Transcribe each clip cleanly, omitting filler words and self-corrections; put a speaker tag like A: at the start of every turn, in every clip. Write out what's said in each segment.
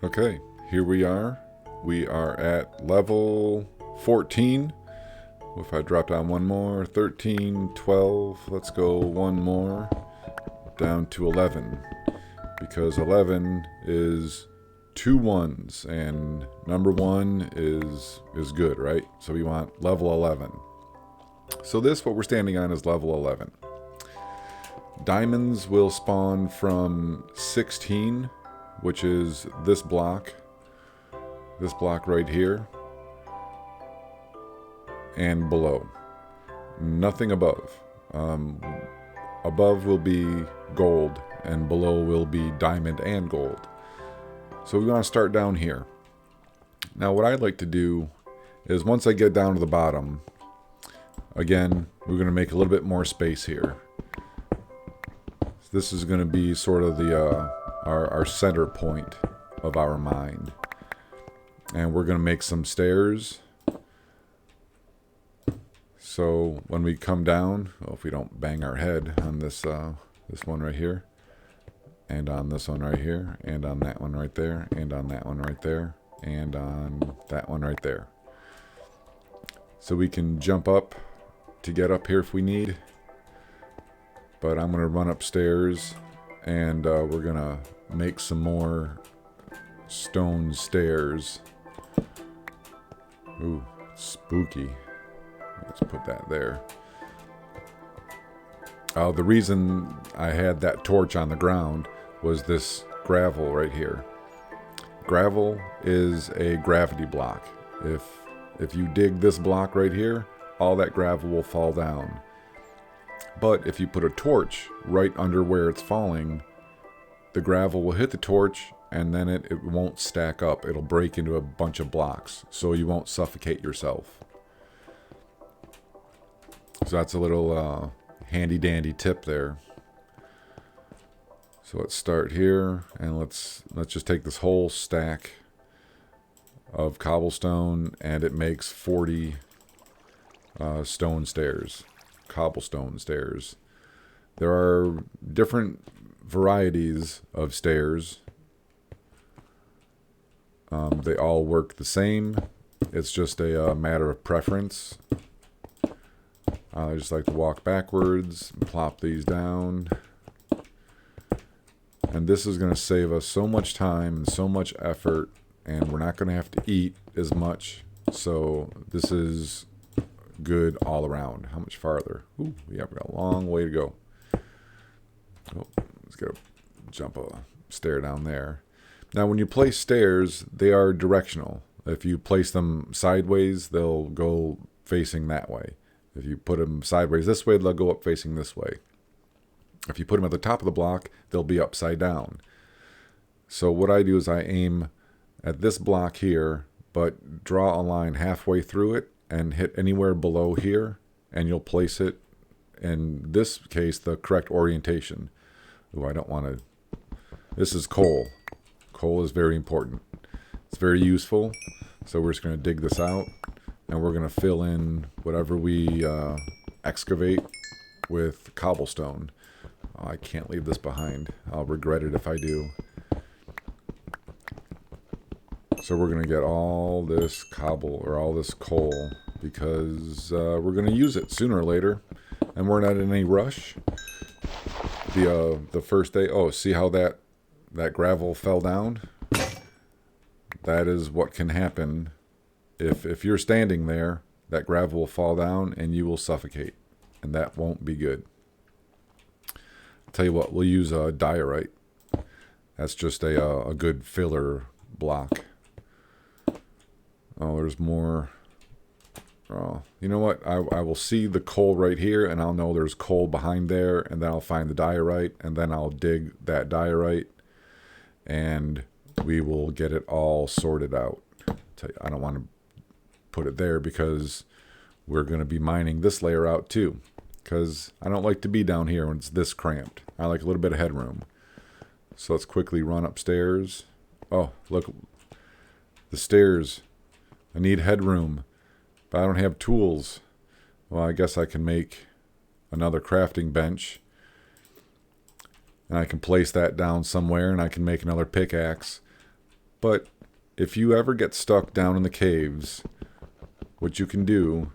A: Okay, here we are. We are at level 14. If I drop down one more, 13, 12, let's go one more, down to 11. Because 11 is two ones, and number one is good, right? So we want level 11. So this, what we're standing on, is level 11. Diamonds will spawn from 16, which is this block right here, and below. Nothing above. Above will be gold, and below will be diamond and gold. So we want to start down here. Now what I'd like to do is, once I get down to the bottom, again, we're going to make a little bit more space here. This is going to be sort of the our center point of our mind. And we're going to make some stairs. So when we come down, if we don't bang our head on this one right here, and on this one right here, and on that one right there, and on that one right there, and on that one right there. So we can jump up to get up here if we need. But I'm going to run upstairs, and we're going to make some more stone stairs. Ooh, spooky. Let's put that there. The reason I had that torch on the ground was this gravel right here. Gravel is a gravity block. If you dig this block right here, all that gravel will fall down. But if you put a torch right under where it's falling, the gravel will hit the torch, and then it won't stack up. It'll break into a bunch of blocks, so you won't suffocate yourself. So that's a little handy dandy tip there. So let's start here, and let's just take this whole stack of cobblestone, and it makes 40 stone stairs. Cobblestone stairs. There are different varieties of stairs. They all work the same. It's just a matter of preference. I just like to walk backwards and plop these down. And this is going to save us so much time and so much effort, and we're not going to have to eat as much. So this is good all around. How much farther? Ooh, yeah, we got a long way to go. Oh, let's go jump a stair down there. Now, when you place stairs, they are directional. If you place them sideways, they'll go facing that way. If you put them sideways this way, they'll go up facing this way. If you put them at the top of the block, they'll be upside down. So what I do is I aim at this block here, but draw a line halfway through it and hit anywhere below here, and you'll place it, in this case, the correct orientation. Ooh, I don't want to... This is coal. Coal is very important. It's very useful. So we're just going to dig this out, and we're going to fill in whatever we excavate with cobblestone. Oh, I can't leave this behind. I'll regret it if I do. So we're going to get all this cobble, or all this coal, because we're going to use it sooner or later, and we're not in any rush. The first day, oh, see how that gravel fell down? That is what can happen. If you're standing there, that gravel will fall down and you will suffocate, and that won't be good. I'll tell you what, we'll use a diorite. That's just a good filler block. Oh, there's more. Oh, you know what? I will see the coal right here, and I'll know there's coal behind there, and then I'll find the diorite, and then I'll dig that diorite, and we will get it all sorted out. I don't want to put it there because we're going to be mining this layer out too, because I don't like to be down here when it's this cramped. I like a little bit of headroom. So let's quickly run upstairs. Oh, look, the stairs. I need headroom, but I don't have tools. Well, I guess I can make another crafting bench, and I can place that down somewhere, and I can make another pickaxe. But if you ever get stuck down in the caves, what you can do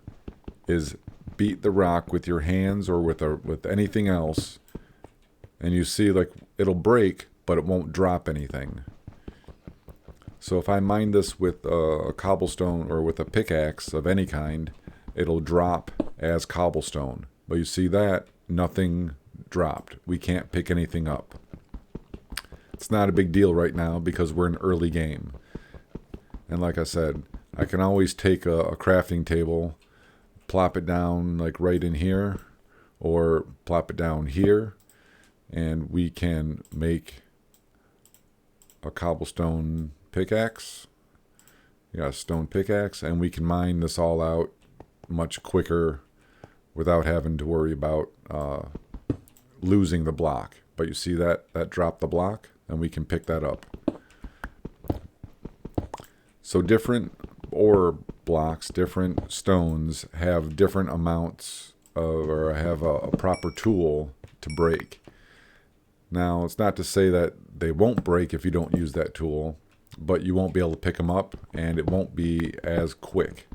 A: is beat the rock with your hands or with anything else, and you see like it'll break, but it won't drop anything. So if I mine this with a cobblestone or with a pickaxe of any kind, it'll drop as cobblestone. But you see that nothing dropped. We can't pick anything up. It's not a big deal right now because we're in early game. And like I said, I can always take a crafting table, plop it down like right in here, or plop it down here, and we can make a cobblestone pickaxe. Yeah, a stone pickaxe, and we can mine this all out much quicker without having to worry about losing the block. But you see that dropped the block, and we can pick that up. So different ore blocks, different stones have different amounts of, or have a proper tool to break. Now, it's not to say that they won't break if you don't use that tool, but you won't be able to pick them up, and it won't be as quick.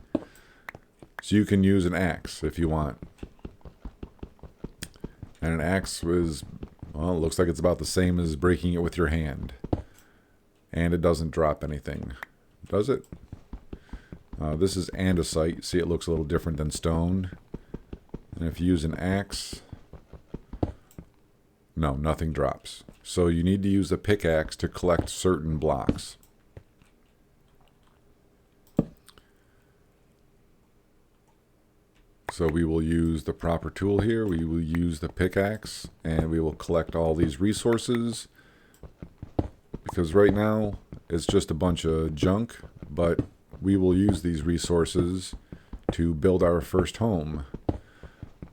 A: So you can use an axe if you want. And an axe is, well, it looks like it's about the same as breaking it with your hand. And it doesn't drop anything. Does it? This is andesite. See, it looks a little different than stone. And if you use an axe, no, nothing drops. So you need to use a pickaxe to collect certain blocks. So we will use the proper tool here. We will use the pickaxe, and we will collect all these resources. Because right now, it's just a bunch of junk, but we will use these resources to build our first home.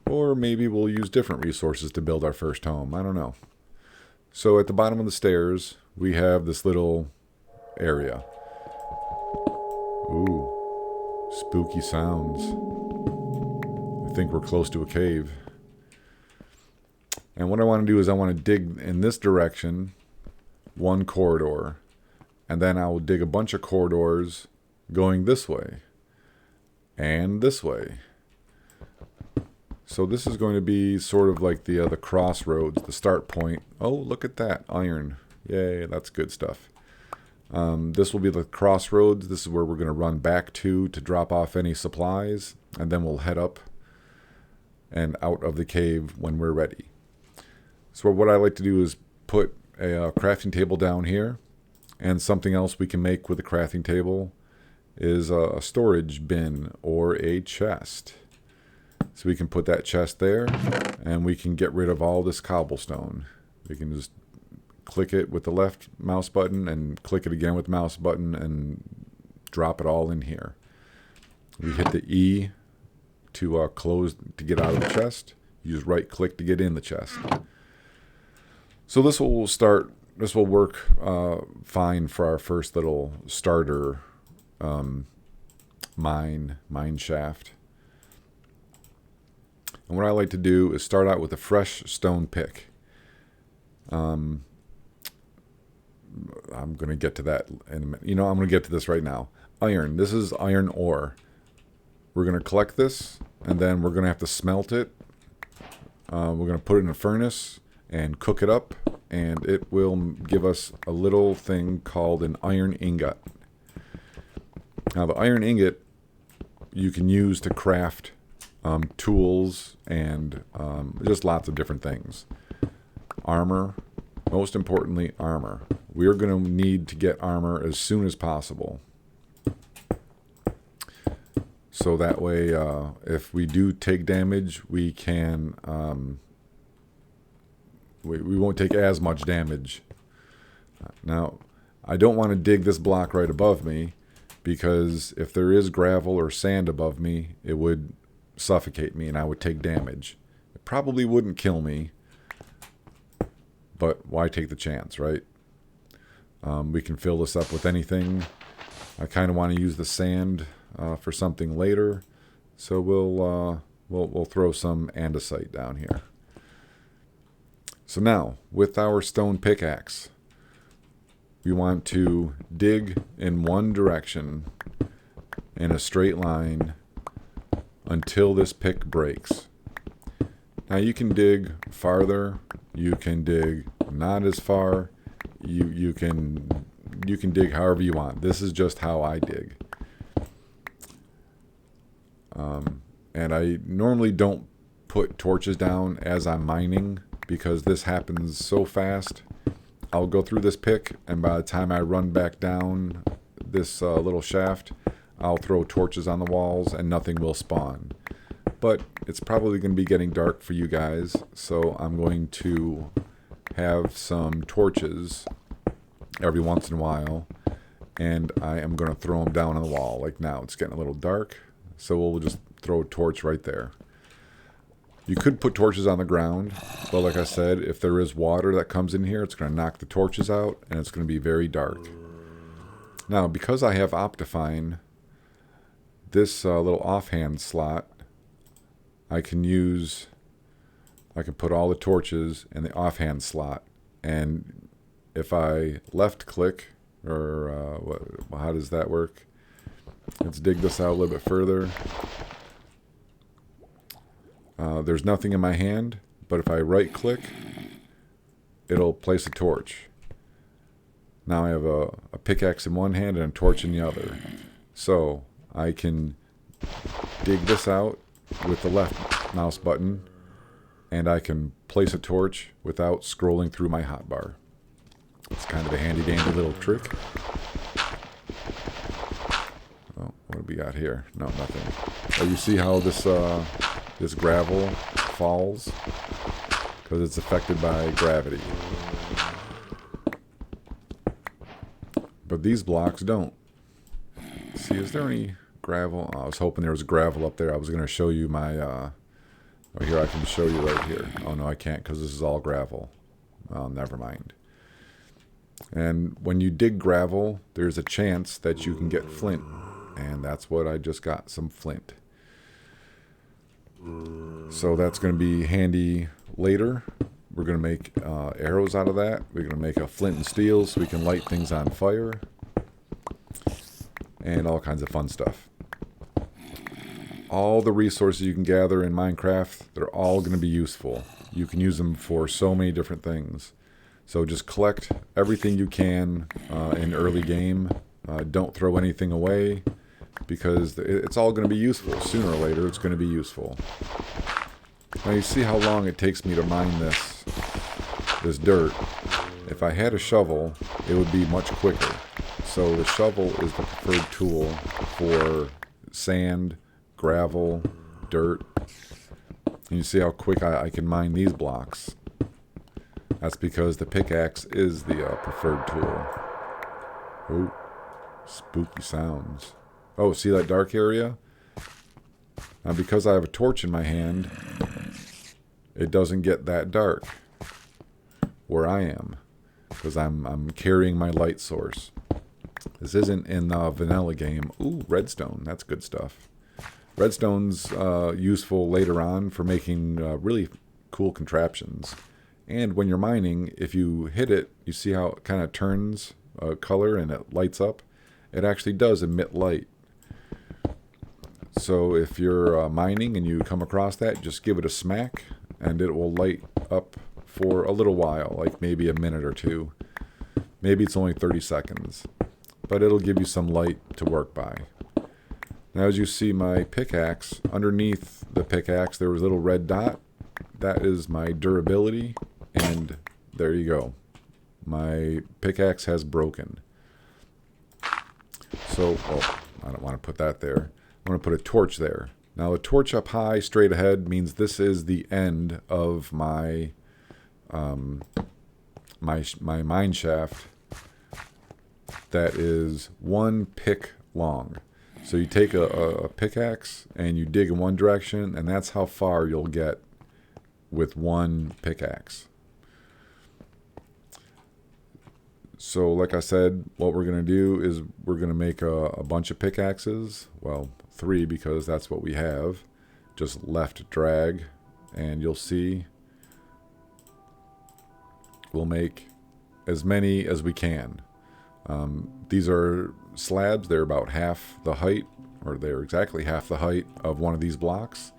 A: Or maybe we'll use different resources to build our first home. I don't know. So at the bottom of the stairs, we have this little area. Ooh, spooky sounds. I think we're close to a cave. And what I want to do is I want to dig in this direction, one corridor. And then I will dig a bunch of corridors going this way and this way. So this is going to be sort of like the crossroads, the start point. Oh, look at that, iron. Yay, that's good stuff. This will be the crossroads. This is where we're going to run back to drop off any supplies. And then we'll head up and out of the cave when we're ready. So what I like to do is put a crafting table down here. And something else we can make with a crafting table is a storage bin or a chest. So we can put that chest there, and we can get rid of all this cobblestone. We can just click it with the left mouse button and click it again with the mouse button and drop it all in here. We hit the E to close to get out of the chest. Use right click to get in the chest. So this will work fine for our first little starter mine shaft. And what I like to do is start out with a fresh stone pick. I'm going to get to that in a minute. I'm going to get to this right now. Iron. This is iron ore. We're going to collect this, and then we're going to have to smelt it. We're going to put it in a furnace and cook it up, and it will give us a little thing called an iron ingot. Now, the iron ingot you can use to craft tools and just lots of different things. Armor, most importantly, armor. We're going to need to get armor as soon as possible. So that way, if we do take damage, we can we won't take as much damage. Now, I don't want to dig this block right above me, because if there is gravel or sand above me, it would suffocate me and I would take damage. It probably wouldn't kill me, but why take the chance, right? We can fill this up with anything. I kind of want to use the sand for something later, so we'll throw some andesite down here. So now, with our stone pickaxe, we want to dig in one direction in a straight line until this pick breaks. Now you can dig farther, you can dig not as far, you can dig however you want. This is just how I dig. And I normally don't put torches down as I'm mining because this happens so fast. I'll go through this pick, and by the time I run back down this little shaft, I'll throw torches on the walls and nothing will spawn. But it's probably going to be getting dark for you guys, so I'm going to have some torches every once in a while, and I am going to throw them down on the wall. Like now, it's getting a little dark, so we'll just throw a torch right there. You could put torches on the ground, but like I said, if there is water that comes in here, it's going to knock the torches out, and it's going to be very dark. Now, because I have Optifine, this little offhand slot, I can put all the torches in the offhand slot, and if I left click, or how does that work? Let's dig this out a little bit further. There's nothing in my hand, but if I right click, it'll place a torch. Now I have a pickaxe in one hand and a torch in the other. So I can dig this out with the left mouse button, and I can place a torch without scrolling through my hotbar. It's kind of a handy dandy little trick. Oh, what do we got here? No, nothing. Oh, you see how this gravel falls? Because it's affected by gravity. But these blocks don't. See, is there any gravel? Oh, I was hoping there was gravel up there. I was going to show you my... oh, here, I can show you right here. Oh, no, I can't because this is all gravel. Well, never mind. And when you dig gravel, there's a chance that you can get flint. And that's what I just got, some flint. So that's going to be handy later. We're going to make arrows out of that. We're going to make a flint and steel so we can light things on fire. And all kinds of fun stuff. All the resources you can gather in Minecraft, they're all going to be useful. You can use them for so many different things. So just collect everything you can in early game. Don't throw anything away because it's all going to be useful. Sooner or later, it's going to be useful. Now you see how long it takes me to mine this dirt. If I had a shovel, it would be much quicker. So the shovel is the preferred tool for sand, gravel, dirt. And you see how quick I can mine these blocks. That's because the pickaxe is the preferred tool. Oh, spooky sounds. Oh, see that dark area? Now because I have a torch in my hand, it doesn't get that dark where I am. Because I'm carrying my light source. This isn't in the vanilla game. Ooh, redstone. That's good stuff. Redstone's useful later on for making really cool contraptions. And when you're mining, if you hit it, you see how it kind of turns color and it lights up. It actually does emit light. So if you're mining and you come across that, just give it a smack and it will light up for a little while, like maybe a minute or two. Maybe it's only 30 seconds. But it'll give you some light to work by. Now as you see my pickaxe, underneath the pickaxe there was a little red dot. That is my durability, and there you go. My pickaxe has broken. So, oh, I don't want to put that there. I want to put a torch there. Now a torch up high straight ahead means this is the end of my my mine shaft. That is one pick long. So you take a pickaxe and you dig in one direction, and that's how far you'll get with one pickaxe. So like I said, what we're going to do is we're going to make a bunch of pickaxes. Well, 3 because that's what we have. Just left drag and you'll see we'll make as many as we can. These are slabs. They're about half the height, or they're exactly half the height of one of these blocks.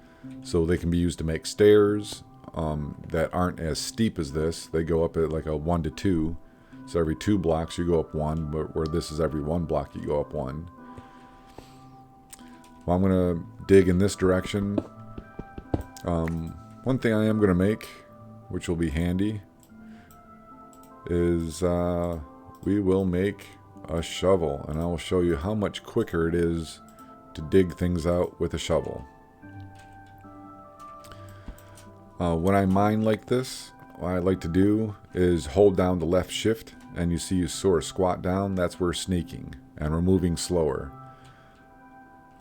A: So they can be used to make stairs that aren't as steep as this. They go up at like a 1 to 2. So every 2 blocks you go up 1, but where this is every 1 block you go up 1. Well, I'm going to dig in this direction. One thing I am going to make, which will be handy, is we will make a shovel, and I will show you how much quicker it is to dig things out with a shovel. When I mine like this, what I like to do is hold down the left shift, and you see you sort of squat down. That's where sneaking, and we're moving slower.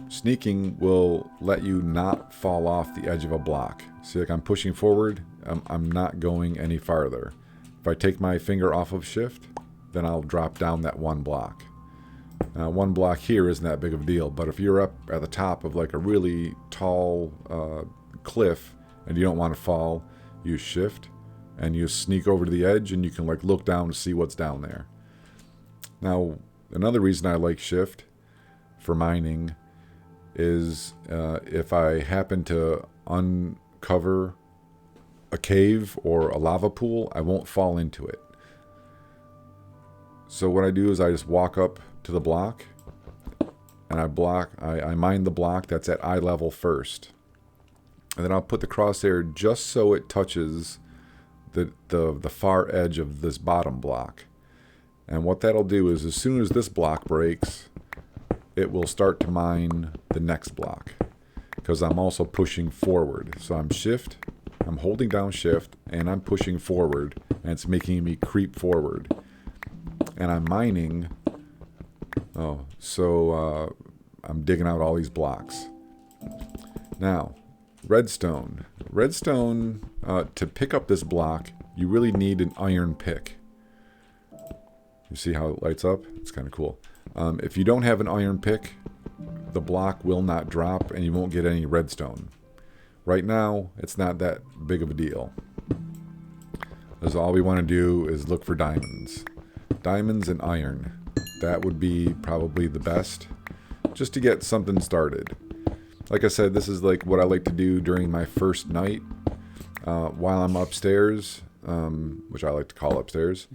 A: Sneaking will let you not fall off the edge of a block. See, like I'm pushing forward, I'm not going any farther. If I take my finger off of shift, then I'll drop down that 1 block. Now, 1 block here isn't that big of a deal, but if you're up at the top of like a really tall cliff and you don't want to fall, you shift and you sneak over to the edge, and you can like look down to see what's down there. Now, another reason I like shift for mining is if I happen to uncover a cave or a lava pool, I won't fall into it. So what I do is I just walk up to the block, and I mine the block that's at eye level first. And then I'll put the crosshair just so it touches the far edge of this bottom block. And what that'll do is as soon as this block breaks, it will start to mine the next block, because I'm also pushing forward. So I'm holding down shift, and I'm pushing forward, and it's making me creep forward. And I'm mining. I'm digging out all these blocks. Now, redstone. Redstone, to pick up this block, you really need an iron pick. You see how it lights up? It's kind of cool. If you don't have an iron pick, the block will not drop, and you won't get any redstone. Right now, it's not that big of a deal, because all we want to do is look for diamonds. Diamonds and iron. That would be probably the best, just to get something started. Like I said, this is like what I like to do during my first night while I'm upstairs, which I like to call upstairs.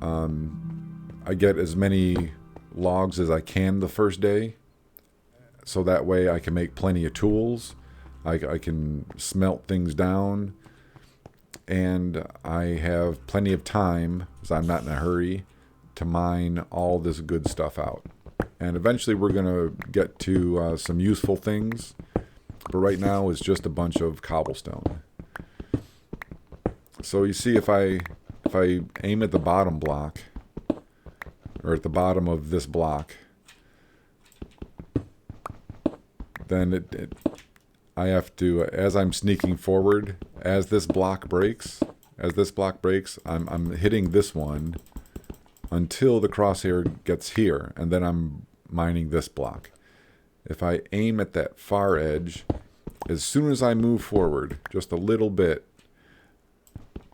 A: I get as many logs as I can the first day, so that way I can make plenty of tools. I can smelt things down, and I have plenty of time, because I'm not in a hurry, to mine all this good stuff out. And eventually we're going to get to some useful things, but right now it's just a bunch of cobblestone. So you see, if I aim at the bottom block, or at the bottom of this block, then I have to, as I'm sneaking forward, as this block breaks, I'm hitting this one until the crosshair gets here, and then I'm mining this block. If I aim at that far edge, as soon as I move forward just a little bit,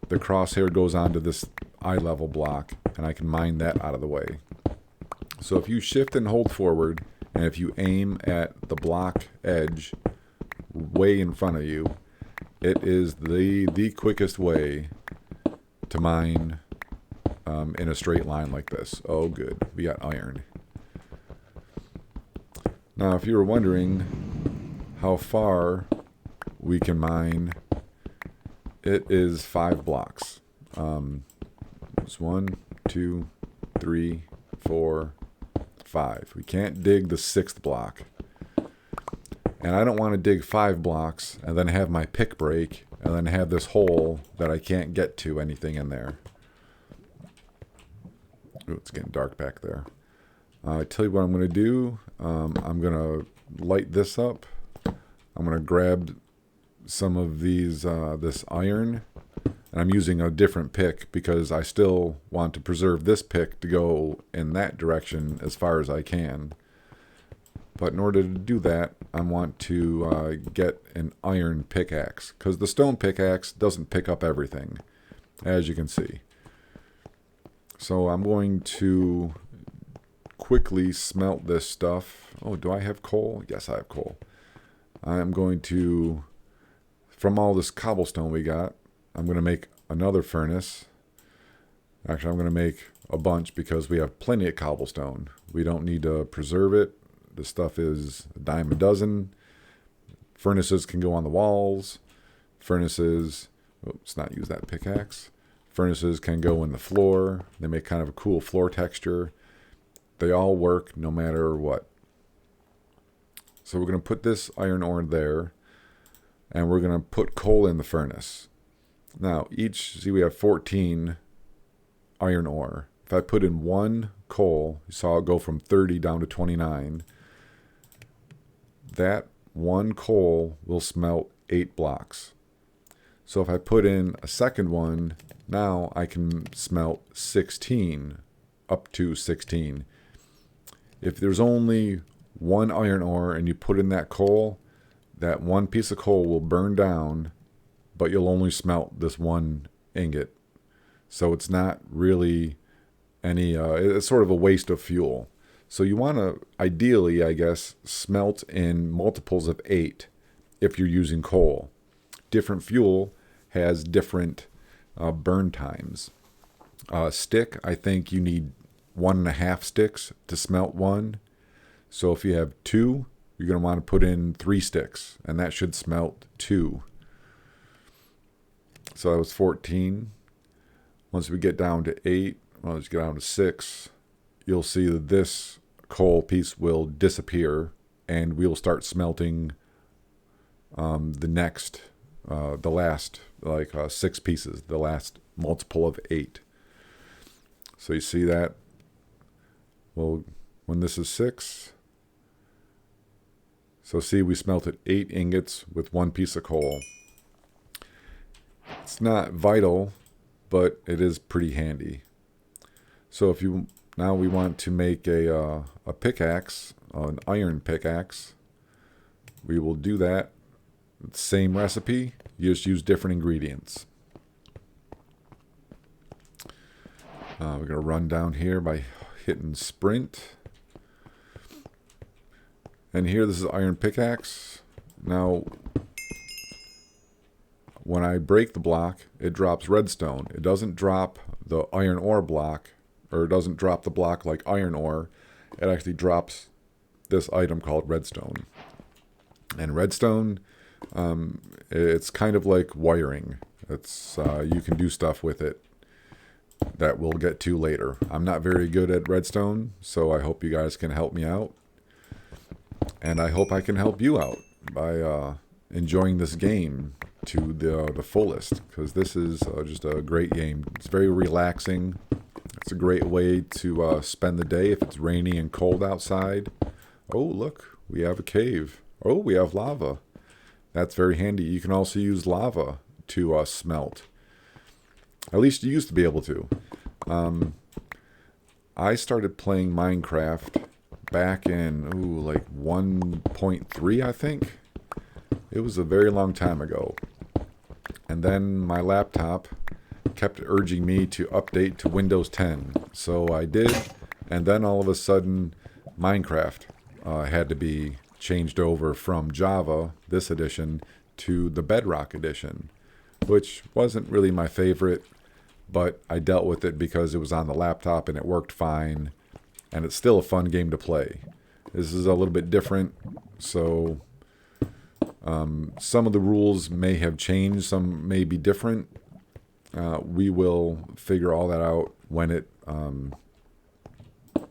A: the crosshair goes onto this eye level block, and I can mine that out of the way. So if you shift and hold forward, and if you aim at the block edge way in front of you, it is the quickest way to mine in a straight line like this. Oh good, we got iron. Now if you were wondering how far we can mine, it is 5 blocks. It's 1, 2, 3, 4, 5. We can't dig the 6th block. And I don't want to dig 5 blocks and then have my pick break and then have this hole that I can't get to anything in there. Ooh, it's getting dark back there. I tell you what I'm going to do. I'm going to light this up. I'm going to grab some of these this iron, and I'm using a different pick because I still want to preserve this pick to go in that direction as far as I can. But in order to do that, I want to get an iron pickaxe, because the stone pickaxe doesn't pick up everything, as you can see. So I'm going to quickly smelt this stuff. Oh, do I have coal? Yes, I have coal. I'm going to, from all this cobblestone we got, I'm going to make another furnace. Actually, I'm going to make a bunch because we have plenty of cobblestone. We don't need to preserve it. The stuff is a dime a dozen. Furnaces can go on the walls. Furnaces, let's not use that pickaxe. Furnaces can go in the floor. They make kind of a cool floor texture. They all work no matter what. So we're going to put this iron ore there, and we're going to put coal in the furnace. Now, see, we have 14 iron ore. If I put in one coal, you saw it go from 30 down to 29. That one coal will smelt 8 blocks. So if I put in a second one, now I can smelt 16, up to 16. If there's only one iron ore and you put in that coal, that one piece of coal will burn down, but you'll only smelt this one ingot. So it's not really any, it's sort of a waste of fuel. So you want to, ideally, I guess, smelt in multiples of 8 if you're using coal. Different fuel has different burn times. Stick, I think you need 1.5 sticks to smelt one. So if you have 2, you're going to want to put in 3 sticks, and that should smelt 2. So that was 14. Once we get down to 8, let's get down to 6, you'll see that this coal piece will disappear, and we'll start smelting the last 6 pieces, the last multiple of 8. So you see that? Well, when this is 6, so see, we smelted 8 ingots with 1 piece of coal. It's not vital, but it is pretty handy. So if you now we want to make a pickaxe, an iron pickaxe, we will do that. Same recipe, you just use different ingredients. We're going to run down here by hitting sprint. And here, this is iron pickaxe. Now, when I break the block, it drops redstone. It doesn't drop the iron ore block, or it doesn't drop the block like iron ore. It actually drops this item called redstone. And redstone, it's kind of like wiring. It's you can do stuff with it that we'll get to later. I'm not very good at redstone, so I hope you guys can help me out. And I hope I can help you out by enjoying this game to the fullest, because this is just a great game. It's very relaxing. It's a great way to spend the day if it's rainy and cold outside. Oh, look, we have a cave. Oh, we have lava. That's very handy. You can also use lava to smelt. At least you used to be able to. I started playing Minecraft back in, like 1.3, I think. It was a very long time ago. And then my laptop kept urging me to update to Windows 10. So I did, and then all of a sudden, Minecraft had to be changed over from Java, this edition, to the Bedrock edition, which wasn't really my favorite, but I dealt with it because it was on the laptop and it worked fine, and it's still a fun game to play. This is a little bit different, so some of the rules may have changed, some may be different. We will figure all that out when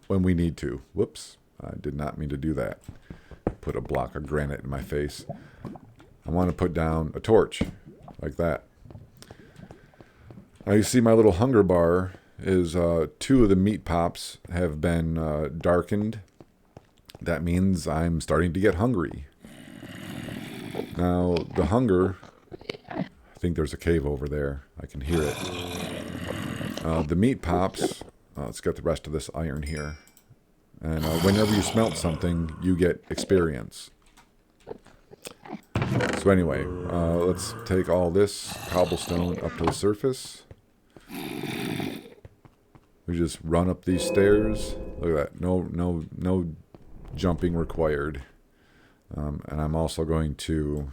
A: we need to. Whoops, I did not mean to do that. Put a block of granite in my face. I want to put down a torch, like that. Now you see my little hunger bar is 2 of the meat pops have been darkened. That means I'm starting to get hungry. Now the hunger, I think there's a cave over there. I can hear it. The meat pops, let's get the rest of this iron here. And whenever you smelt something, you get experience. So anyway, let's take all this cobblestone up to the surface. We just run up these stairs. Look at that. No jumping required. And I'm also going to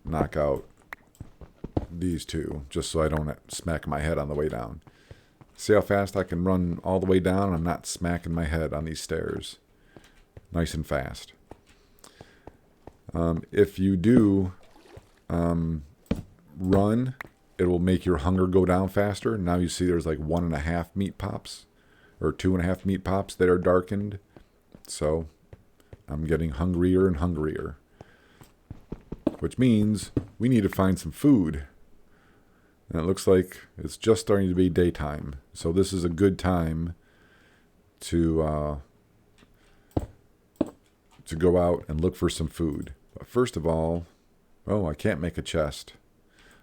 A: knock out these two just so I don't smack my head on the way down. See how fast I can run all the way down? I'm not smacking my head on these stairs. Nice and fast. If you do run, it will make your hunger go down faster. Now you see there's like 1.5 meat pops or 2.5 meat pops that are darkened. So I'm getting hungrier and hungrier, which means we need to find some food. And it looks like it's just starting to be daytime. So this is a good time to go out and look for some food. But first of all, I can't make a chest.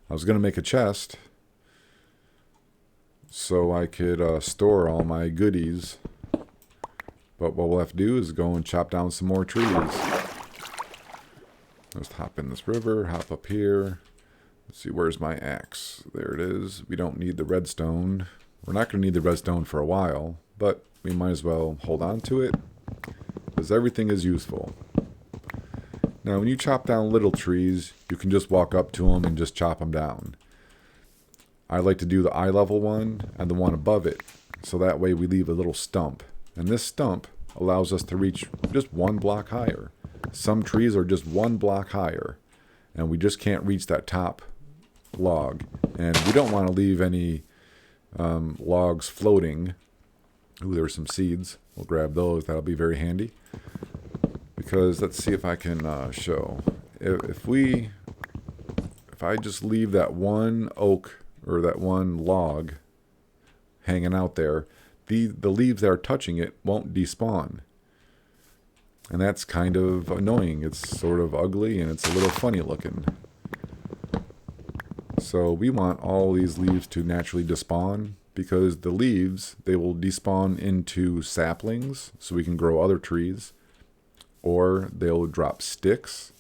A: I was going to make a chest so I could store all my goodies. But what we'll have to do is go and chop down some more trees. Just hop in this river, hop up here. Let's see, where's my axe? There it is. We don't need the redstone. We're not going to need the redstone for a while, but we might as well hold on to it because everything is useful. Now, when you chop down little trees, you can just walk up to them and just chop them down. I like to do the eye level one and the one above it, so that way we leave a little stump. And this stump allows us to reach just 1 block higher. Some trees are just 1 block higher, and we just can't reach that top log. And we don't want to leave any logs floating. Ooh, there's some seeds. We'll grab those. That'll be very handy. Because let's see if I can show. If I just leave that one oak or that one log hanging out there, the leaves that are touching it won't despawn. And that's kind of annoying. It's sort of ugly and it's a little funny looking. So we want all these leaves to naturally despawn, because the leaves, they will despawn into saplings so we can grow other trees, or they'll drop sticks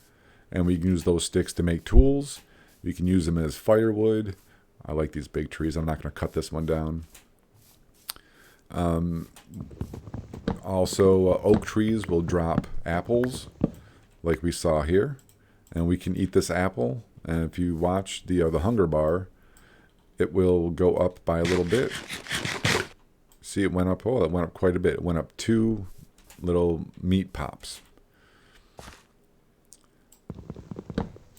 A: and we can use those sticks to make tools. We can use them as firewood. I like these big trees. I'm not going to cut this one down. Also, oak trees will drop apples like we saw here, and we can eat this apple. And if you watch the hunger bar, it will go up by a little bit. See, it went up. Oh, it went up quite a bit. It went up 2 little meat pops.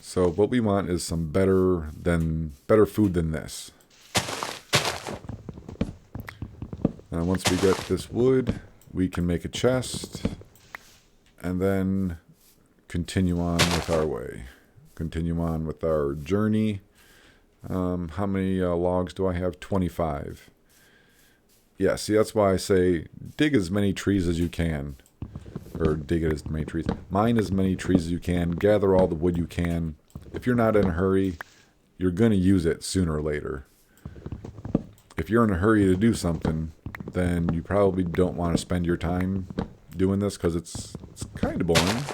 A: So what we want is some better food than this. And once we get this wood, we can make a chest and then continue on with our way. Continue on with our journey. How many logs do I have? 25. Yeah, see, that's why I say dig as many trees as you can. Or dig as many trees. Mine as many trees as you can. Gather all the wood you can. If you're not in a hurry, you're going to use it sooner or later. If you're in a hurry to do something, then you probably don't want to spend your time doing this, because it's kind of boring.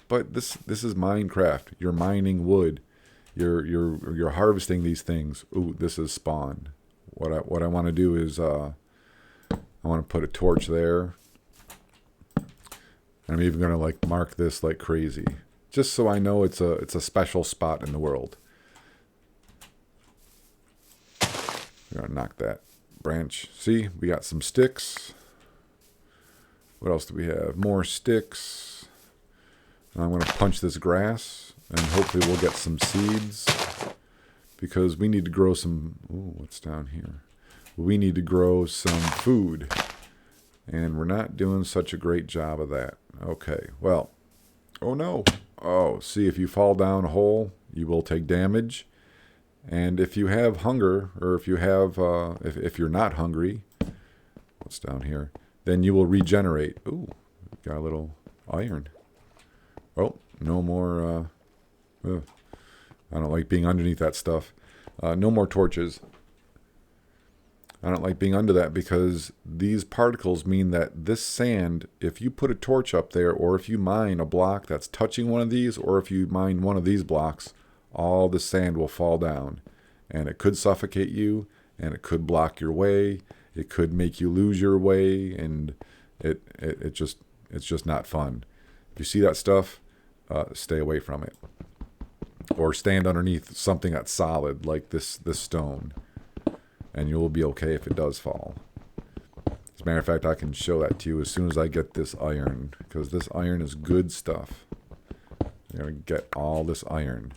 A: But this is Minecraft. You're mining wood. You're harvesting these things. Ooh, this is spawn. What I want to do is I want to put a torch there. I'm even gonna like mark this like crazy, just so I know it's a special spot in the world. We're gonna knock that branch. See, we got some sticks. What else do we have? More sticks. I'm gonna punch this grass, and hopefully we'll get some seeds, because we need to grow some. Ooh, what's down here? We need to grow some food, and we're not doing such a great job of that. Okay, well, oh no. Oh, see, if you fall down a hole, you will take damage. And if you have hunger, or if you have, if you're not hungry, what's down here? Then you will regenerate. Ooh, got a little iron. Oh, no more, I don't like being underneath that stuff. No more torches. I don't like being under that, because these particles mean that this sand, if you put a torch up there, or if you mine a block that's touching one of these, or if you mine one of these blocks, all the sand will fall down. And it could suffocate you, and it could block your way, It could make you lose your way, and it's just not fun. If you see that stuff, stay away from it, or stand underneath something that's solid like this stone, and you'll be okay if it does fall. As a matter of fact, I can show that to you as soon as I get this iron, because this iron is good stuff. You're going to get all this iron.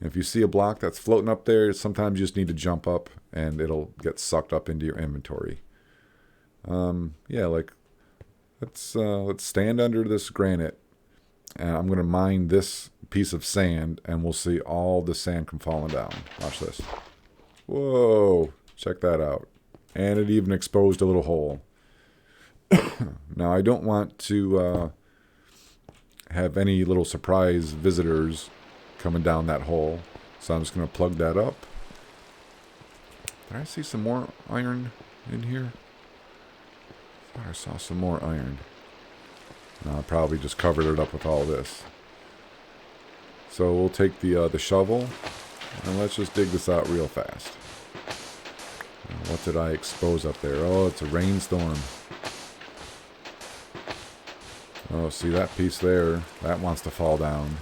A: And if you see a block that's floating up there, sometimes you just need to jump up and it'll get sucked up into your inventory. Yeah, like let's stand under this granite, and I'm going to mine this piece of sand, and we'll see all the sand come falling down. Watch this. Whoa, check that out. And it even exposed a little hole. Now, I don't want to have any little surprise visitors coming down that hole, so I'm just going to plug that up. Did I see some more iron in here? I thought I saw some more iron. No, I probably just covered it up with all this. So we'll take the shovel, and let's just dig this out real fast. What did I expose up there? Oh, it's a rainstorm. Oh, see that piece there? That wants to fall down.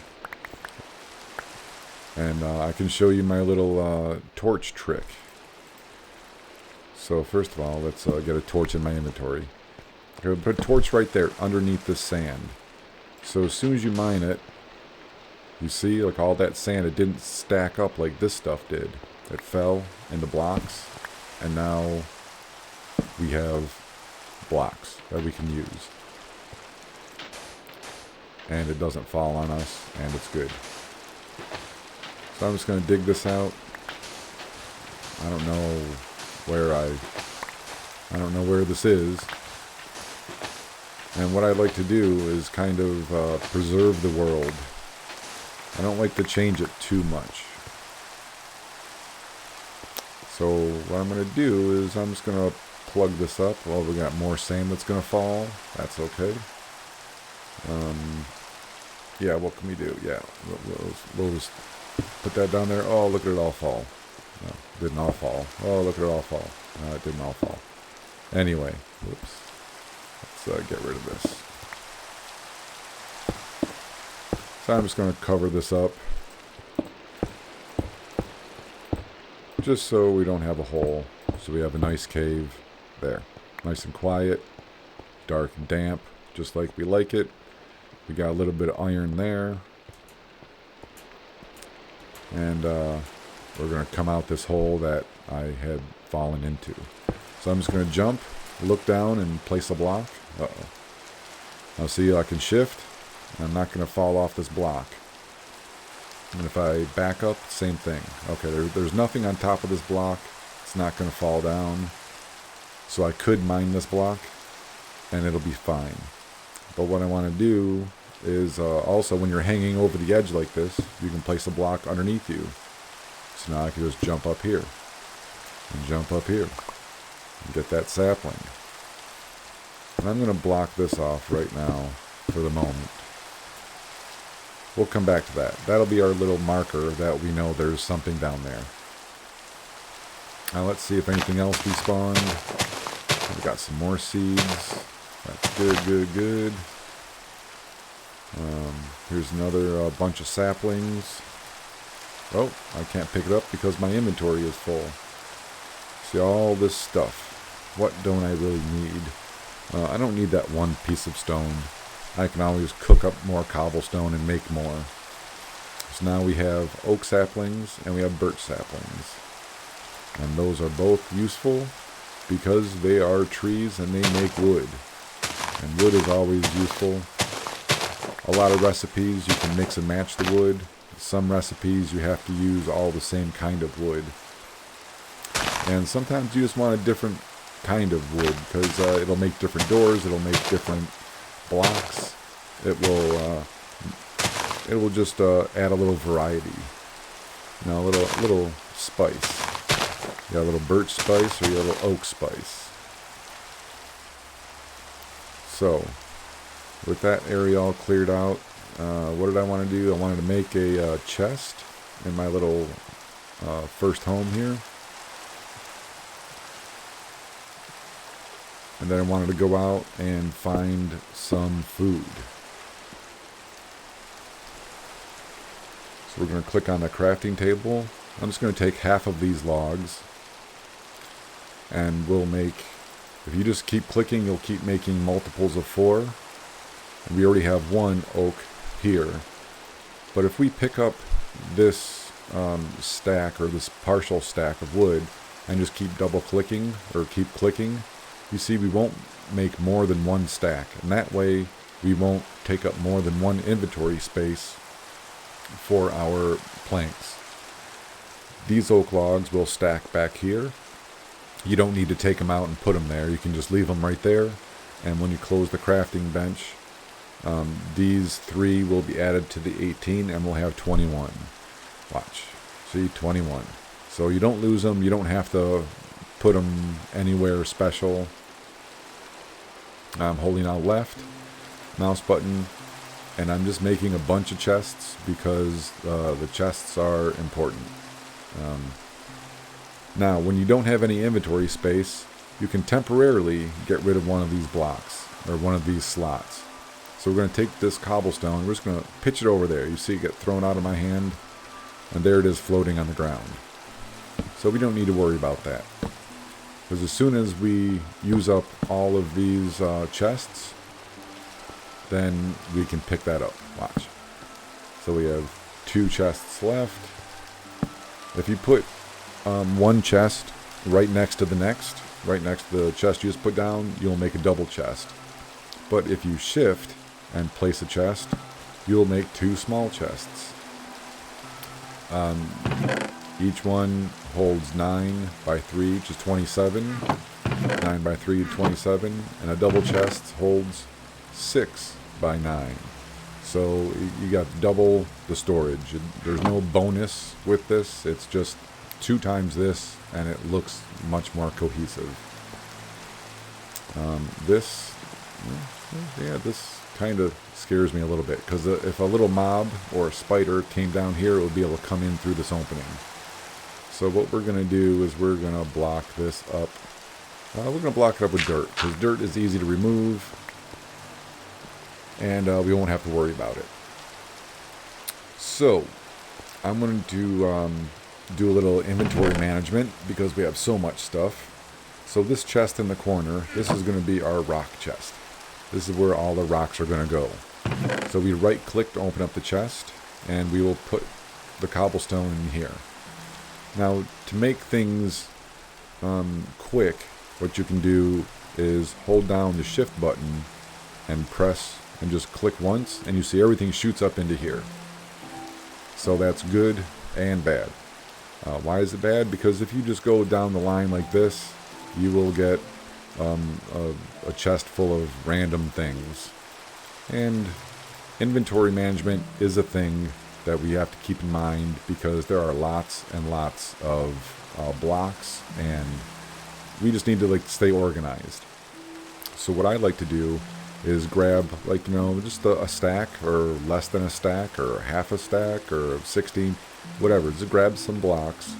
A: And I can show you my little torch trick. So first of all, let's get a torch in my inventory. I'm going to put a torch right there underneath this sand. So as soon as you mine it, you see like all that sand, it didn't stack up like this stuff did. It fell into blocks, and now we have blocks that we can use. And it doesn't fall on us, and it's good. So I'm just going to dig this out. I don't know where this is. And what I'd like to do is kind of preserve the world. I don't like to change it too much. So what I'm going to do is I'm just going to plug this up. Well, we got more sand that's going to fall. That's okay. Yeah, what can we do? Yeah, we'll just put that down there. Oh, look at it all fall. No, it didn't all fall. Oh, look at it all fall. No, it didn't all fall. Anyway, whoops. Let's get rid of this. So I'm just going to cover this up, just so we don't have a hole. So we have a nice cave there. Nice and quiet, dark and damp, just like we like it. We got a little bit of iron there. And we're going to come out this hole that I had fallen into. So I'm just going to jump, look down, and place a block. Uh-oh. Now see, I can shift. I'm not going to fall off this block. And if I back up, same thing. Okay, there's nothing on top of this block. It's not going to fall down. So I could mine this block, and it'll be fine. But what I want to do is also when you're hanging over the edge like this, you can place a block underneath you. So now I can just jump up here and jump up here and get that sapling. And I'm going to block this off right now for the moment. We'll come back to that. That'll be our little marker that we know there's something down there. Now let's see if anything else respawned. We got some more seeds. That's good, good, good. Here's another bunch of saplings. Oh, I can't pick it up because my inventory is full. See all this stuff. What don't I really need? I don't need that one piece of stone. I can always cook up more cobblestone and make more. So now we have oak saplings and we have birch saplings. And those are both useful because they are trees and they make wood. And wood is always useful. A lot of recipes you can mix and match the wood. Some recipes you have to use all the same kind of wood. And sometimes you just want a different kind of wood because it'll make different doors, it'll make different blocks. It will just add a little variety. You know, a little spice. You got a little birch spice or you got a little oak spice. So, with that area all cleared out, what did I want to do? I wanted to make a chest in my little first home here. And then I wanted to go out and find some food. So we're going to click on the crafting table. I'm just going to take half of these logs. And we'll make, if you just keep clicking, you'll keep making multiples of 4. And we already have 1 oak here. But if we pick up this stack, or this partial stack of wood, and just keep double clicking, or keep clicking, you see we won't make more than 1 stack. And that way we won't take up more than 1 inventory space for our planks. These oak logs will stack back here. You don't need to take them out and put them there. You can just leave them right there. And when you close the crafting bench, these 3 will be added to the 18 and we'll have 21. Watch. See, 21. So you don't lose them. You don't have to put them anywhere special. I'm holding out left mouse button, and I'm just making a bunch of chests because the chests are important. Now, when you don't have any inventory space, you can temporarily get rid of one of these blocks, or one of these slots. So we're going to take this cobblestone, we're just going to pitch it over there. You see it get thrown out of my hand, and there it is floating on the ground. So we don't need to worry about that. Because as soon as we use up all of these chests, then we can pick that up. Watch. So we have 2 chests left. If you put 1 chest right next to the next, right next to the chest you just put down, you'll make a double chest. But if you shift and place a chest, you'll make 2 small chests. Each one holds 9 by 3, which is 27. 9 by 3, 27. And a double chest holds 6 by 9. So you got double the storage. There's no bonus with this. It's just 2 times this, and it looks much more cohesive. This kind of scares me a little bit, because if a little mob or a spider came down here, it would be able to come in through this opening. So what we're going to do is we're going to block this up. We're going to block it up with dirt, because dirt is easy to remove, and we won't have to worry about it. So I'm going to do a little inventory management, because we have so much stuff. So this chest in the corner, this is going to be our rock chest. This is where all the rocks are going to go. So we right click to open up the chest, and we will put the cobblestone in here. Now, to make things quick, what you can do is hold down the shift button and press and just click once, and you see everything shoots up into here. So that's good and bad. Why is it bad? Because if you just go down the line like this, you will get a chest full of random things. And inventory management is a thing that we have to keep in mind, because there are lots and lots of blocks, and we just need to stay organized. So what I like to do is grab just a stack, or less than a stack, or half a stack, or 16, whatever. Just grab some blocks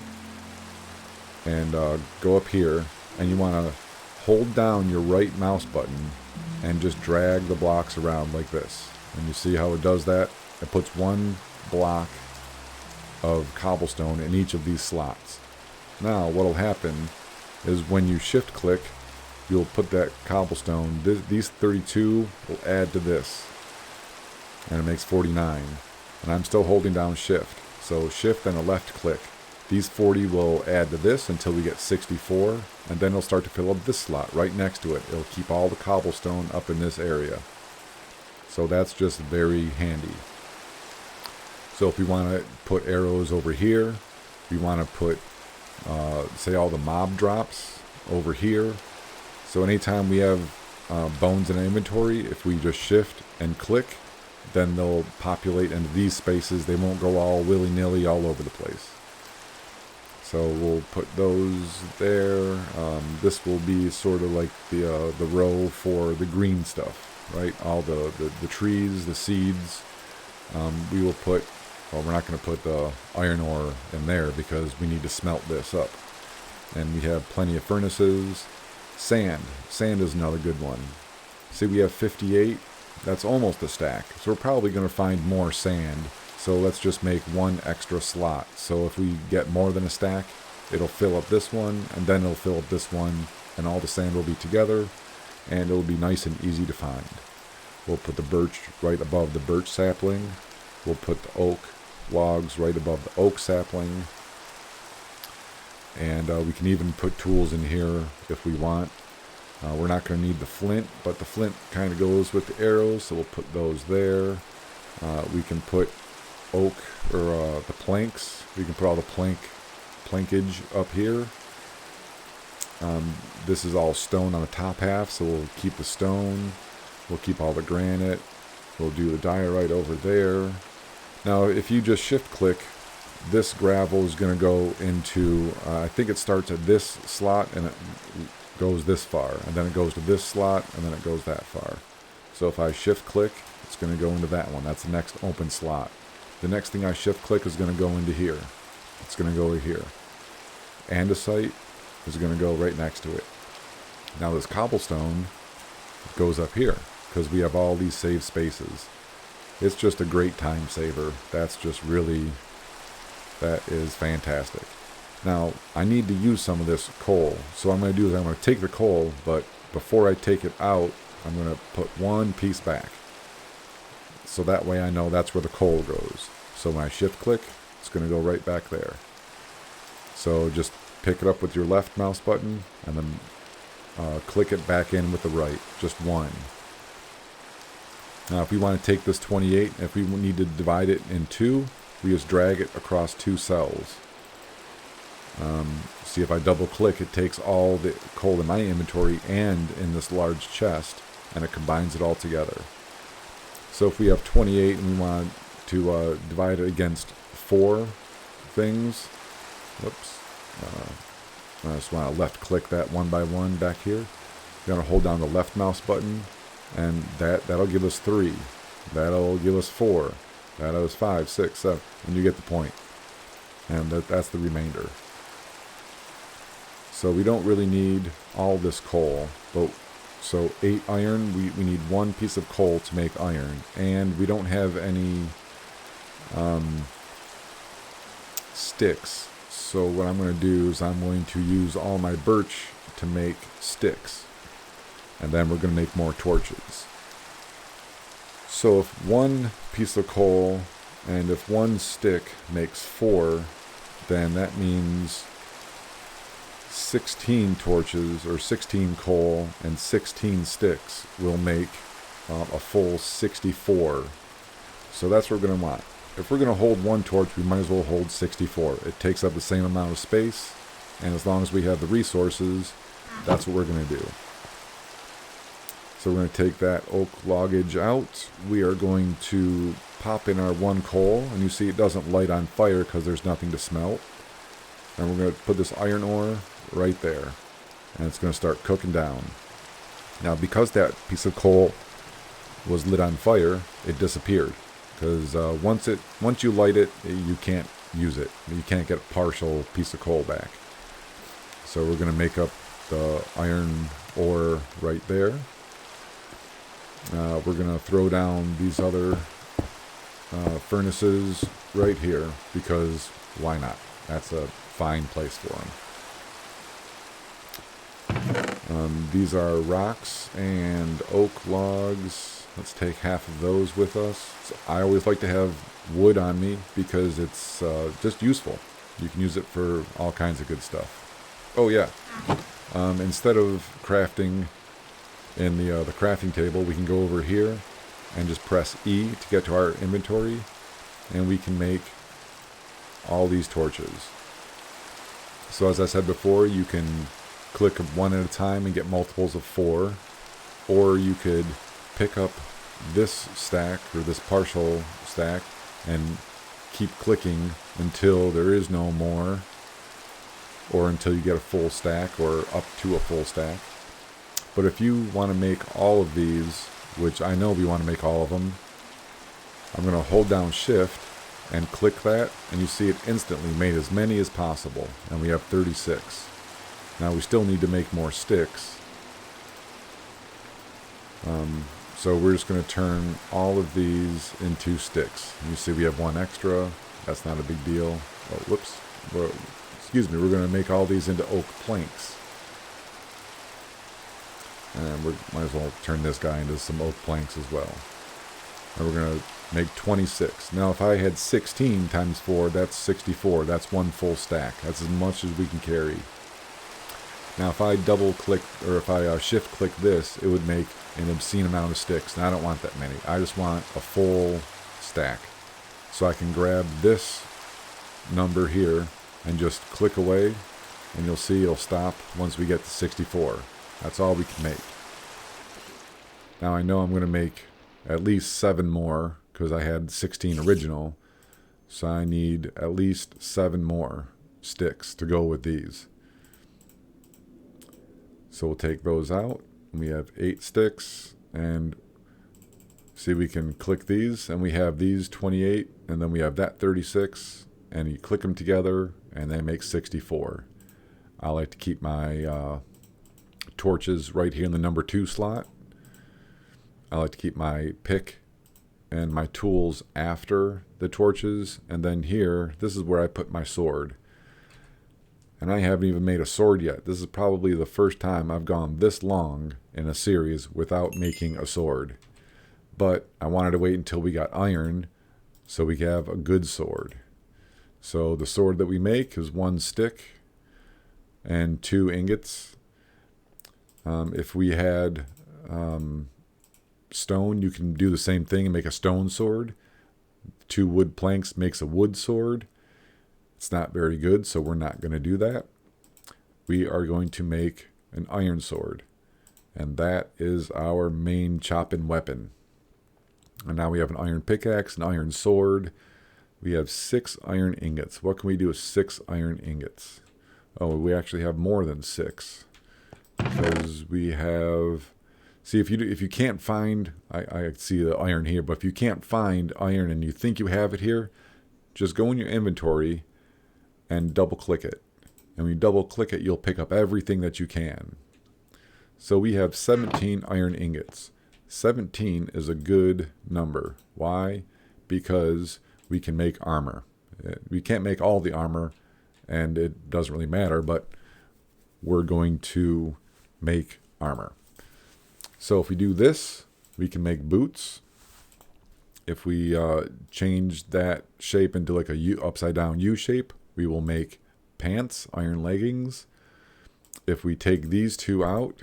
A: and go up here, and you want to hold down your right mouse button and just drag the blocks around like this. And you see how it does that? It puts 1 block of cobblestone in each of these slots. Now what will happen is when you shift click, you'll put that cobblestone, these 32 will add to this, and it makes 49. And I'm still holding down shift. So shift and a left click. These 40 will add to this until we get 64, and then it'll start to fill up this slot right next to it. It'll keep all the cobblestone up in this area. So that's just very handy. So if we want to put arrows over here, we want to put, say, all the mob drops over here. So anytime we have bones in our inventory, if we just shift and click, then they'll populate into these spaces. They won't go all willy-nilly all over the place. So we'll put those there. This will be sort of like the row for the green stuff, right? All the trees, the seeds. We will put, well, we're not going to put the iron ore in there because we need to smelt this up. And we have plenty of furnaces. Sand. Sand is another good one. See, we have 58. That's almost a stack. So we're probably going to find more sand. So let's just make one extra slot. So if we get more than a stack, it'll fill up this one, and then it'll fill up this one, and all the sand will be together, and it'll be nice and easy to find. We'll put the birch right above the birch sapling. We'll put the oak logs right above the oak sapling. And we can even put tools in here if we want. We're not going to need the flint, but the flint kind of goes with the arrows, so we'll put those there. We can put oak, or the planks. We can put all the plankage up here. This is all stone on the top half, so we'll keep the stone. We'll keep all the granite. We'll do the diorite over there. Now, if you just shift click, this gravel is going to go into, I think it starts at this slot and it goes this far, and then it goes to this slot, and then it goes that far. So if I shift click, it's going to go into that one. That's the next open slot. The next thing I shift click is going to go into here. It's going to go over here. Andesite is going to go right next to it. Now this cobblestone goes up here because we have all these saved spaces. It's just a great time saver. That's just really, that is fantastic. Now I need to use some of this coal. So what I'm going to do is I'm going to take the coal, but before I take it out, I'm going to put one piece back. So that way I know that's where the coal goes. So when I shift click, it's going to go right back there. So just pick it up with your left mouse button and then click it back in with the right. Just one. Now if we want to take this 28, if we need to divide it in two, we just drag it across two cells. See, if I double click, it takes all the coal in my inventory and in this large chest, and it combines it all together. So if we have 28 and we want to divide it against 4 things, whoops, I just want to left click that one by one back here. You're going to hold down the left mouse button, and that'll give us 3. That'll give us 4. That'll give us 5, 6, 7, and you get the point. And that's the remainder. So we don't really need all this coal, but so 8 iron, we need 1 piece of coal to make iron, and we don't have any sticks. So what I'm going to do is I'm going to use all my birch to make sticks, and then we're going to make more torches. So if 1 piece of coal and if 1 stick makes 4, then that means 16 torches or 16 coal and 16 sticks will make a full 64. So that's what we're going to want. If we're going to hold 1 torch, we might as well hold 64. It takes up the same amount of space, and as long as we have the resources, that's what we're going to do. So we're going to take that oak loggage out. We are going to pop in our 1 coal, and you see it doesn't light on fire because there's nothing to smelt. And we're going to put this iron ore right there, and it's going to start cooking down. Now because that piece of coal was lit on fire, it disappeared, because once you light it, you can't use it. You can't get a partial piece of coal back. So we're going to make up the iron ore right there. We're going to throw down these other furnaces right here, because why not? That's a fine place for them. These are rocks and oak logs. Let's take half of those with us. So I always like to have wood on me because it's just useful. You can use it for all kinds of good stuff. Oh yeah, instead of crafting in the crafting table, we can go over here and just press E to get to our inventory, and we can make all these torches. So as I said before, you can click 1 at a time and get multiples of 4, or you could pick up this stack or this partial stack and keep clicking until there is no more, or until you get a full stack or up to a full stack. But if you want to make all of these, which I know we want to make all of them, I'm going to hold down shift and click that, and you see it instantly made as many as possible, and we have 36. Now we still need to make more sticks, So we're just going to turn all of these into sticks. You see we have one extra. That's not a big deal. Oh, whoops. Excuse me. We're going to make all these into oak planks. And we might as well turn this guy into some oak planks as well. And we're going to make 26. Now if I had 16 times 4, that's 64. That's one full stack. That's as much as we can carry. Now if I double click, or if I shift click this, it would make an obscene amount of sticks. Now I don't want that many. I just want a full stack. So I can grab this number here and just click away, and you'll see it'll stop once we get to 64. That's all we can make. Now I know I'm going to make at least 7 more because I had 16 original. So I need at least 7 more sticks to go with these. So we'll take those out. We have 8 sticks, and see, we can click these, and we have these 28, and then we have that 36, and you click them together and they make 64. I like to keep my torches right here in the number 2 slot. I like to keep my pick and my tools after the torches, and then here, this is where I put my sword. And I haven't even made a sword yet. This is probably the first time I've gone this long in a series without making a sword. But I wanted to wait until we got iron so we could have a good sword. So the sword that we make is 1 stick and 2 ingots. If we had stone, you can do the same thing and make a stone sword. 2 wood planks makes a wood sword. It's not very good, so we're not going to do that. We are going to make an iron sword, and that is our main chopping weapon. And now we have an iron pickaxe, an iron sword. We have 6 iron ingots. What can we do with 6 iron ingots? Oh, we actually have more than 6, because we have... See, if you can't find... I see the iron here, but if you can't find iron and you think you have it here, just go in your inventory and double click it. And when you double click it, you'll pick up everything that you can. So we have 17 iron ingots. 17 is a good number. Why? Because we can make armor. We can't make all the armor, and it doesn't really matter, but we're going to make armor. So if we do this, we can make boots. If we change that shape into like a U, upside down U shape, we will make pants, iron leggings. If we take these 2 out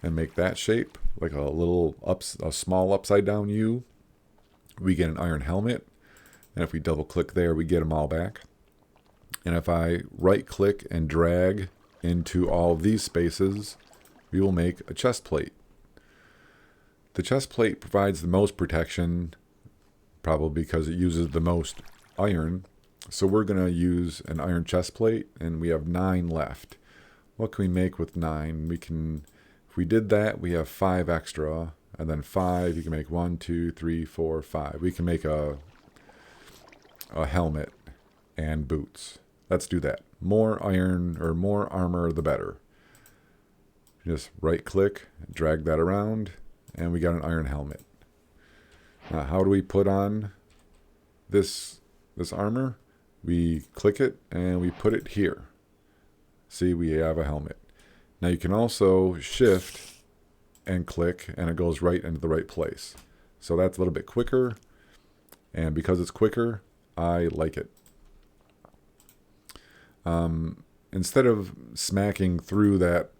A: and make that shape, like a small upside down U, we get an iron helmet. And if we double click there, we get them all back. And if I right click and drag into all of these spaces, we will make a chest plate. The chest plate provides the most protection, probably because it uses the most iron. So we're going to use an iron chest plate, and we have 9 left. What can we make with 9? We can, if we did that, we have 5 extra, and then 5, you can make 1, 2, 3, 4, 5. We can make a helmet and boots. Let's do that. More iron, or more armor, the better. Just right click, drag that around, and we got an iron helmet. Now, how do we put on this armor? We click it and we put it here. See, we have a helmet. Now you can also shift and click, and it goes right into the right place. So that's a little bit quicker, and because it's quicker, I like it. Instead of smacking through that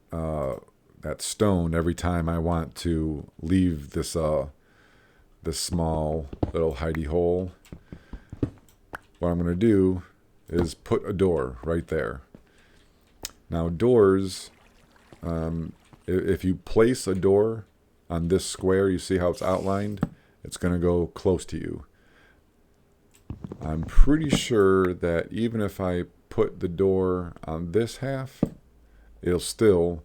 A: stone every time I want to leave this small little hidey hole, what I'm going to do is put a door right there. Now doors, if you place a door on this square, you see how it's outlined? It's going to go close to you. I'm pretty sure that even if I put the door on this half, it'll still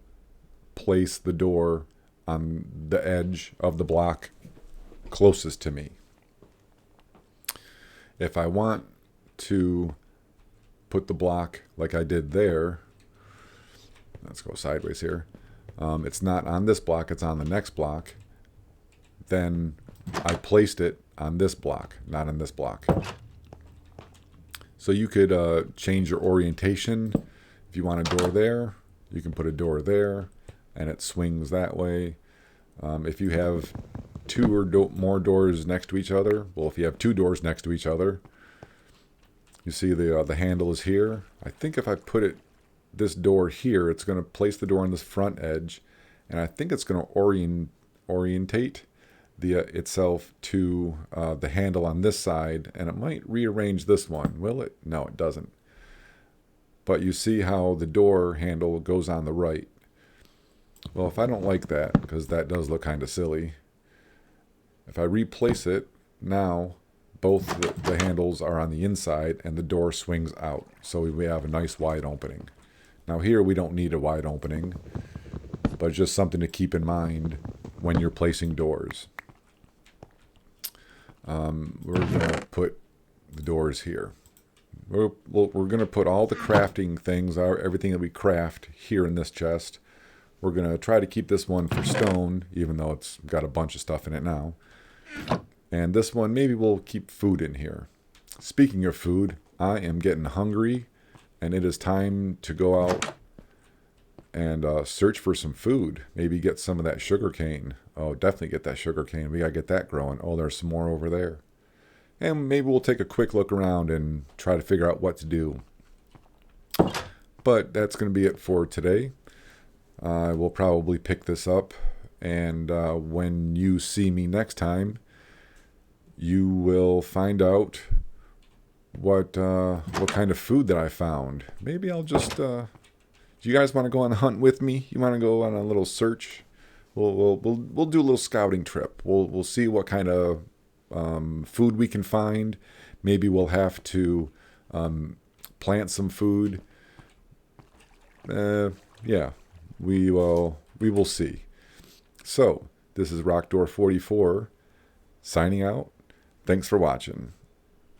A: place the door on the edge of the block closest to me. If I want to put the block like I did there, let's go sideways here. It's not on this block, it's on the next block. Then I placed it on this block, not on this block. So you could change your orientation. If you want a door there, you can put a door there, and it swings that way. If you have two or more doors next to each other, well, if you have two doors next to each other, you see the handle is here. I think if I put this door here, it's going to place the door on this front edge, and I think it's going to orientate itself to the handle on this side, and it might rearrange this one. Will it? No, it doesn't. But you see how the door handle goes on the right. Well, if I don't like that, because that does look kind of silly, if I replace it, now both the handles are on the inside and the door swings out. So we have a nice wide opening. Now here we don't need a wide opening, but it's just something to keep in mind when you're placing doors. We're going to put the doors here. We're going to put all the crafting things, everything that we craft, here in this chest. We're going to try to keep this one for stone, even though it's got a bunch of stuff in it now. And this one, maybe we'll keep food in here. Speaking of food, I am getting hungry, and it is time to go out and search for some food. Maybe get some of that sugar cane. Oh, definitely get that sugar cane. We got to get that growing. Oh, there's some more over there. And maybe we'll take a quick look around and try to figure out what to do. But that's going to be it for today. I will probably pick this up, and when you see me next time, you will find out what kind of food that I found. Maybe I'll just... do you guys want to go on a hunt with me? You want to go on a little search? We'll do a little scouting trip. We'll see what kind of food we can find. Maybe we'll have to plant some food. Yeah, we will see. So this is Rockdoor 44 signing out. Thanks for watching.